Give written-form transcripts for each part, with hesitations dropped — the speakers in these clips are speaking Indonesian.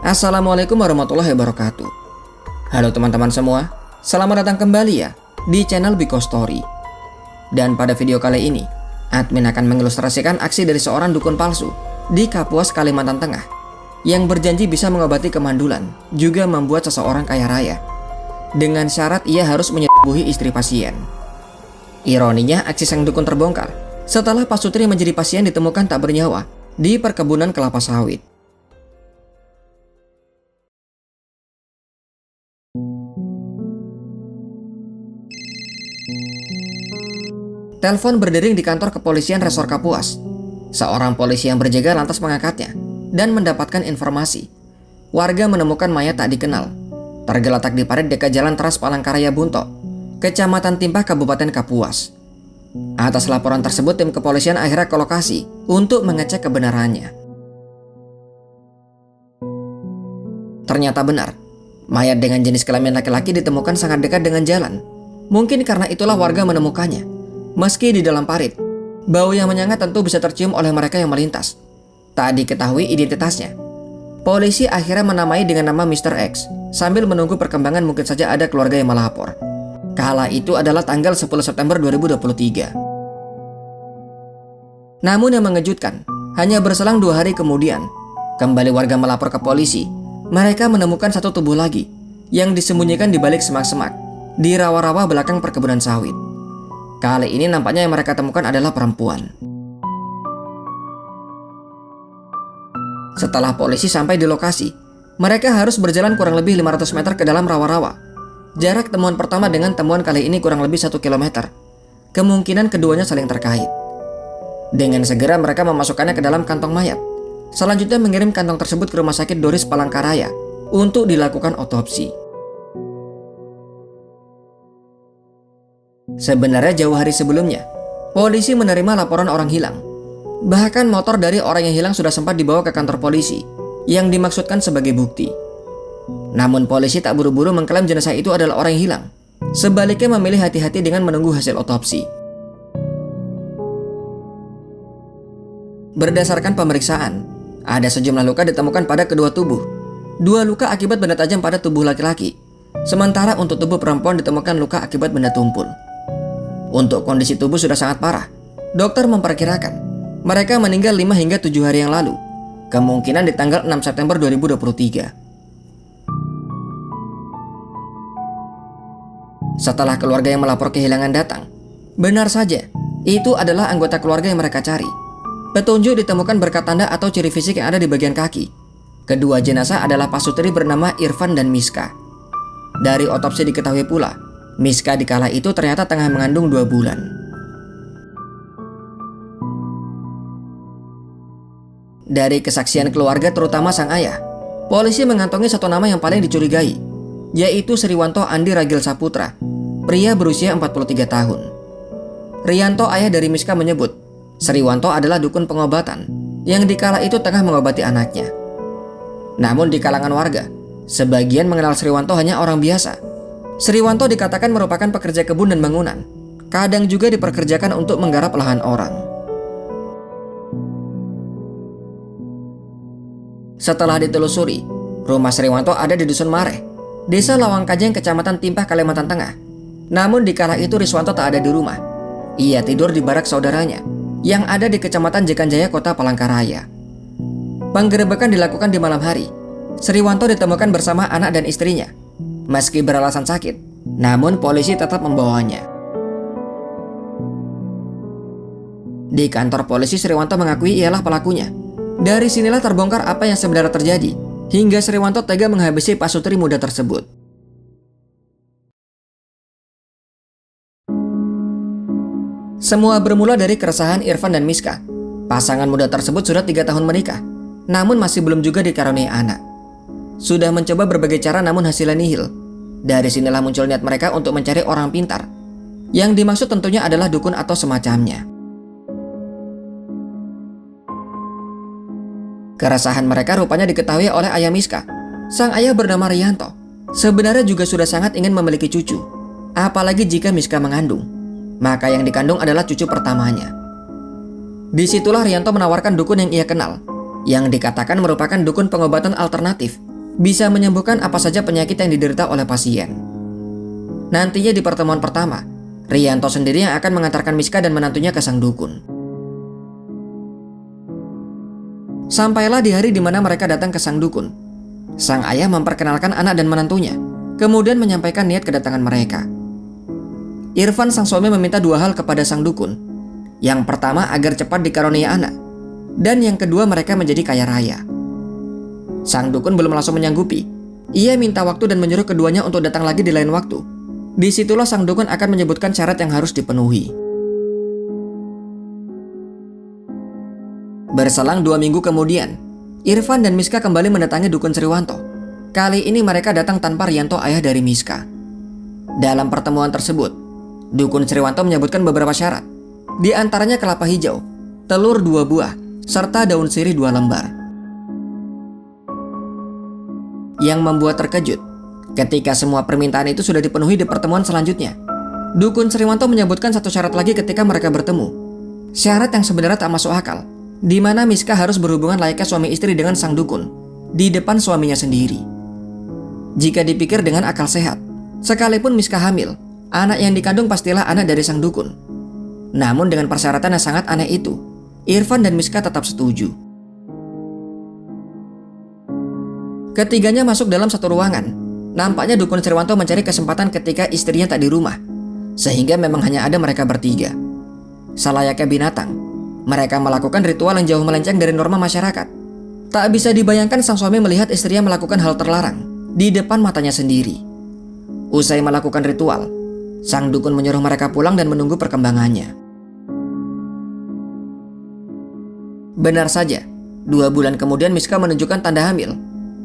Assalamualaikum warahmatullahi wabarakatuh. Halo teman-teman semua, selamat datang kembali ya di channel Biko Story. Dan pada video kali ini, admin akan mengilustrasikan aksi dari seorang dukun palsu di Kapuas, Kalimantan Tengah yang berjanji bisa mengobati kemandulan, juga membuat seseorang kaya raya dengan syarat ia harus menyetubuhi istri pasien. Ironinya, aksi sang dukun terbongkar setelah pasutri menjadi pasien ditemukan tak bernyawa di perkebunan kelapa sawit. Telepon berdering di kantor kepolisian Resor Kapuas. Seorang polisi yang berjaga lantas mengangkatnya dan mendapatkan informasi. Warga menemukan mayat tak dikenal tergeletak di parit dekat Jalan Teras Palangkaraya Bunto, Kecamatan Timpah, Kabupaten Kapuas. Atas laporan tersebut, tim kepolisian akhirnya ke lokasi untuk mengecek kebenarannya. Ternyata benar, mayat dengan jenis kelamin laki-laki ditemukan sangat dekat dengan jalan. Mungkin karena itulah warga menemukannya. Meski di dalam parit, bau yang menyengat tentu bisa tercium oleh mereka yang melintas. Tak diketahui identitasnya. Polisi akhirnya menamai dengan nama Mr. X sambil menunggu perkembangan. Mungkin saja ada keluarga yang melapor. Kala itu adalah tanggal 10 September 2023. Namun yang mengejutkan, hanya berselang 2 hari kemudian, kembali warga melapor ke polisi. Mereka menemukan satu tubuh lagi yang disembunyikan di balik semak-semak di rawa-rawa belakang perkebunan sawit. Kali ini nampaknya yang mereka temukan adalah perempuan. Setelah polisi sampai di lokasi, mereka harus berjalan kurang lebih 500 meter ke dalam rawa-rawa. Jarak temuan pertama dengan temuan kali ini kurang lebih 1 km. Kemungkinan keduanya saling terkait. Dengan segera mereka memasukkannya ke dalam kantong mayat. Selanjutnya mengirim kantong tersebut ke Rumah Sakit Doris Palangkaraya untuk dilakukan otopsi. Sebenarnya jauh hari sebelumnya, polisi menerima laporan orang hilang. Bahkan motor dari orang yang hilang sudah sempat dibawa ke kantor polisi yang dimaksudkan sebagai bukti. Namun polisi tak buru-buru mengklaim jenazah itu adalah orang yang hilang. Sebaliknya memilih hati-hati dengan menunggu hasil otopsi. Berdasarkan pemeriksaan, ada sejumlah luka ditemukan pada kedua tubuh. 2 luka akibat benda tajam pada tubuh laki-laki. Sementara untuk tubuh perempuan ditemukan luka akibat benda tumpul. Untuk kondisi tubuh sudah sangat parah. Dokter memperkirakan mereka meninggal 5 hingga 7 hari yang lalu. Kemungkinan di tanggal 6 September 2023. Setelah keluarga yang melapor kehilangan datang, benar saja, itu adalah anggota keluarga yang mereka cari. Petunjuk ditemukan berkat tanda atau ciri fisik yang ada di bagian kaki. Kedua jenazah adalah pasutri bernama Irfan dan Miska. Dari otopsi diketahui pula, Miska di kala itu ternyata tengah mengandung 2 bulan. Dari kesaksian keluarga terutama sang ayah, polisi mengantongi satu nama yang paling dicurigai, yaitu Sriwanto Andi Ragil Saputra, pria berusia 43 tahun. Rianto, ayah dari Miska, menyebut Sriwanto adalah dukun pengobatan yang di kala itu tengah mengobati anaknya. Namun di kalangan warga, sebagian mengenal Sriwanto hanya orang biasa. Sriwanto dikatakan merupakan pekerja kebun dan bangunan. Kadang juga diperkerjakan untuk menggarap lahan orang. Setelah ditelusuri, rumah Sriwanto ada di Dusun Mareh, Desa Lawangkajeng, Kecamatan Timpah, Kalimantan Tengah. Namun di kala itu Riswanto tak ada di rumah. Ia tidur di barak saudaranya yang ada di Kecamatan Jekanjaya, Kota Palangkaraya. Penggerebekan dilakukan di malam hari. Sriwanto ditemukan bersama anak dan istrinya. Meski beralasan sakit, namun polisi tetap membawanya. Di kantor polisi, Sriwanto mengakui ialah pelakunya. Dari sinilah terbongkar apa yang sebenarnya terjadi, hingga Sriwanto tega menghabisi pasutri muda tersebut. Semua bermula dari keresahan Irfan dan Miska. Pasangan muda tersebut sudah 3 tahun menikah, namun masih belum juga dikaruniai anak. Sudah mencoba berbagai cara namun hasilnya nihil. Dari sinilah muncul niat mereka untuk mencari orang pintar. Yang dimaksud tentunya adalah dukun atau semacamnya. Keresahan mereka rupanya diketahui oleh ayah Miska. Sang ayah bernama Rianto sebenarnya juga sudah sangat ingin memiliki cucu. Apalagi jika Miska mengandung, maka yang dikandung adalah cucu pertamanya. Disitulah Rianto menawarkan dukun yang ia kenal, yang dikatakan merupakan dukun pengobatan alternatif bisa menyembuhkan apa saja penyakit yang diderita oleh pasien. Nantinya di pertemuan pertama, Rianto sendiri yang akan mengantarkan Miska dan menantunya ke sang dukun. Sampailah di hari di mana mereka datang ke sang dukun. Sang ayah memperkenalkan anak dan menantunya, kemudian menyampaikan niat kedatangan mereka. Irfan sang suami meminta dua hal kepada sang dukun. Yang pertama agar cepat dikarunia anak, dan yang kedua mereka menjadi kaya raya. Sang dukun belum langsung menyanggupi. Ia minta waktu dan menyuruh keduanya untuk datang lagi di lain waktu. Disitulah sang dukun akan menyebutkan syarat yang harus dipenuhi. Berselang 2 minggu kemudian, Irfan dan Miska kembali mendatangi dukun Sriwanto. Kali ini mereka datang tanpa Rianto, ayah dari Miska. Dalam pertemuan tersebut, dukun Sriwanto menyebutkan beberapa syarat. Di antaranya kelapa hijau, telur 2 buah, serta daun sirih 2 lembar. Yang membuat terkejut, ketika semua permintaan itu sudah dipenuhi di pertemuan selanjutnya, dukun Sriwanto menyebutkan satu syarat lagi ketika mereka bertemu. Syarat yang sebenarnya tak masuk akal, di mana Miska harus berhubungan layaknya suami istri dengan sang dukun, di depan suaminya sendiri. Jika dipikir dengan akal sehat, sekalipun Miska hamil, anak yang dikandung pastilah anak dari sang dukun. Namun dengan persyaratan yang sangat aneh itu, Irfan dan Miska tetap setuju. Ketiganya masuk dalam satu ruangan. Nampaknya dukun Sriwanto mencari kesempatan ketika istrinya tak di rumah, sehingga memang hanya ada mereka bertiga. Selayaknya binatang, mereka melakukan ritual yang jauh melenceng dari norma masyarakat. Tak bisa dibayangkan sang suami melihat istrinya melakukan hal terlarang di depan matanya sendiri. Usai melakukan ritual, sang dukun menyuruh mereka pulang dan menunggu perkembangannya. Benar saja, 2 bulan kemudian Miska menunjukkan tanda hamil.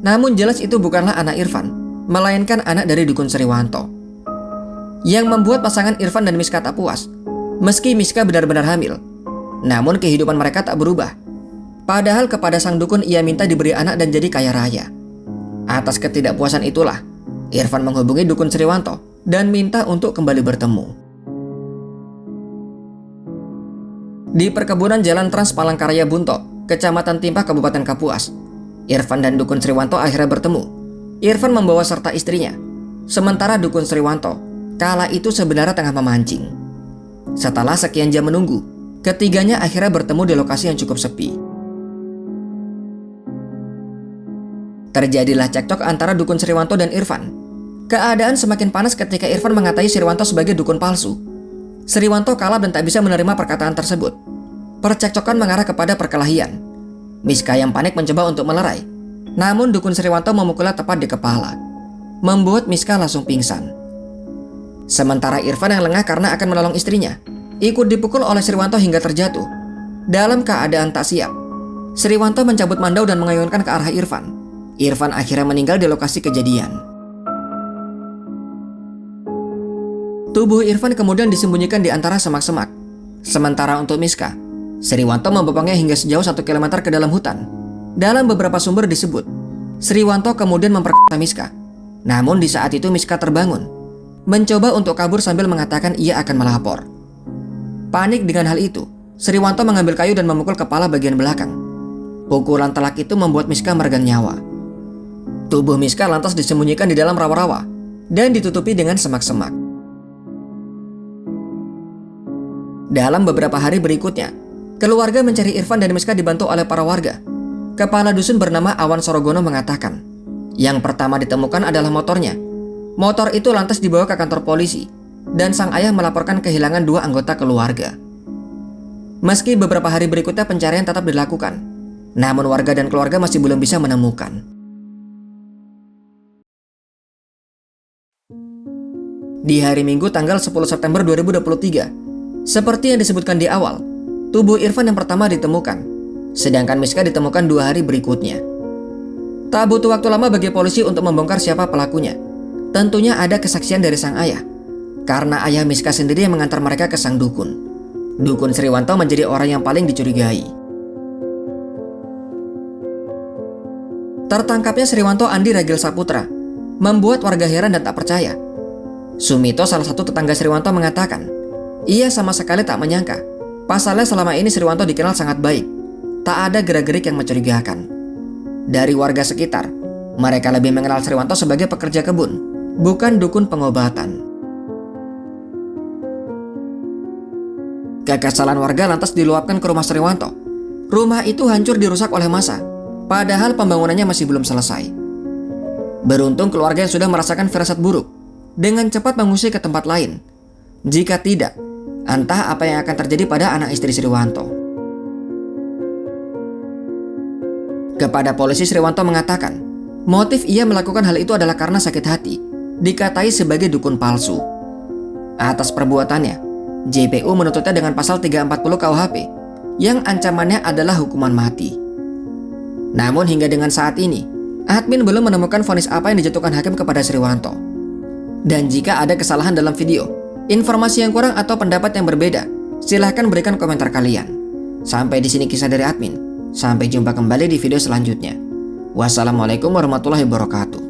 Namun jelas itu bukanlah anak Irfan, melainkan anak dari dukun Sriwanto. Yang membuat pasangan Irfan dan Miska tak puas. Meski Miska benar-benar hamil, namun kehidupan mereka tak berubah. Padahal kepada sang dukun ia minta diberi anak dan jadi kaya raya. Atas ketidakpuasan itulah, Irfan menghubungi dukun Sriwanto dan minta untuk kembali bertemu. Di perkebunan Jalan Trans Palangkaraya Bunto, Kecamatan Timpah, Kabupaten Kapuas, Irfan dan dukun Sriwanto akhirnya bertemu. Irfan membawa serta istrinya, sementara dukun Sriwanto kala itu sebenarnya tengah memancing. Setelah sekian jam menunggu, ketiganya akhirnya bertemu di lokasi yang cukup sepi. Terjadilah cekcok antara dukun Sriwanto dan Irfan. Keadaan semakin panas ketika Irfan mengatai Sriwanto sebagai dukun palsu. Sriwanto kalah dan tak bisa menerima perkataan tersebut. Percekcokan mengarah kepada perkelahian. Miska yang panik mencoba untuk melerai, namun dukun Sriwanto memukulnya tepat di kepala, membuat Miska langsung pingsan. Sementara Irfan yang lengah karena akan menolong istrinya, ikut dipukul oleh Sriwanto hingga terjatuh. Dalam keadaan tak siap, Sriwanto mencabut mandau dan mengayunkan ke arah Irfan. Irfan akhirnya meninggal di lokasi kejadian. Tubuh Irfan kemudian disembunyikan di antara semak-semak. Sementara untuk Miska, Sriwanto membopongnya hingga sejauh 1 km ke dalam hutan. Dalam beberapa sumber disebut, Sriwanto kemudian memperkosa Miska. Namun di saat itu Miska terbangun, mencoba untuk kabur sambil mengatakan ia akan melapor. Panik dengan hal itu, Sriwanto mengambil kayu dan memukul kepala bagian belakang. Pukulan telak itu membuat Miska meregang nyawa. Tubuh Miska lantas disembunyikan di dalam rawa-rawa dan ditutupi dengan semak-semak. Dalam beberapa hari berikutnya, keluarga mencari Irfan dan Miska dibantu oleh para warga. Kepala dusun bernama Awan Sorogono mengatakan, yang pertama ditemukan adalah motornya. Motor itu lantas dibawa ke kantor polisi, dan sang ayah melaporkan kehilangan 2 anggota keluarga. Meski beberapa hari berikutnya pencarian tetap dilakukan, namun warga dan keluarga masih belum bisa menemukan. Di hari Minggu tanggal 10 September 2023, seperti yang disebutkan di awal, tubuh Irfan yang pertama ditemukan, sedangkan Miska ditemukan 2 hari berikutnya. Tak butuh waktu lama bagi polisi untuk membongkar siapa pelakunya. Tentunya ada kesaksian dari sang ayah, karena ayah Miska sendiri yang mengantar mereka ke sang dukun. Dukun Sriwanto menjadi orang yang paling dicurigai. Tertangkapnya Sriwanto Andi Ragil Saputra membuat warga heran dan tak percaya. Sumito, salah satu tetangga Sriwanto, mengatakan ia sama sekali tak menyangka. Pasalnya selama ini Sriwanto dikenal sangat baik, tak ada gerak-gerik yang mencurigakan. Dari warga sekitar, Mereka lebih mengenal Sriwanto sebagai pekerja kebun, bukan dukun pengobatan. Kekesalan warga lantas diluapkan ke rumah Sriwanto. Rumah itu hancur dirusak oleh massa, padahal pembangunannya masih belum selesai. Beruntung keluarga yang sudah merasakan firasat buruk dengan cepat mengungsi ke tempat lain. Jika tidak, entah apa yang akan terjadi pada anak istri Sriwanto. Kepada polisi, Sriwanto mengatakan motif ia melakukan hal itu adalah karena sakit hati, dikatai sebagai dukun palsu. Atas perbuatannya, JPU menuntutnya dengan pasal 340 KUHP yang ancamannya adalah hukuman mati. Namun hingga dengan saat ini, admin belum menemukan vonis apa yang dijatuhkan hakim kepada Sriwanto. Dan jika ada kesalahan dalam video, informasi yang kurang atau pendapat yang berbeda, silahkan berikan komentar kalian. Sampai di sini kisah dari admin. Sampai jumpa kembali di video selanjutnya. Wassalamualaikum warahmatullahi wabarakatuh.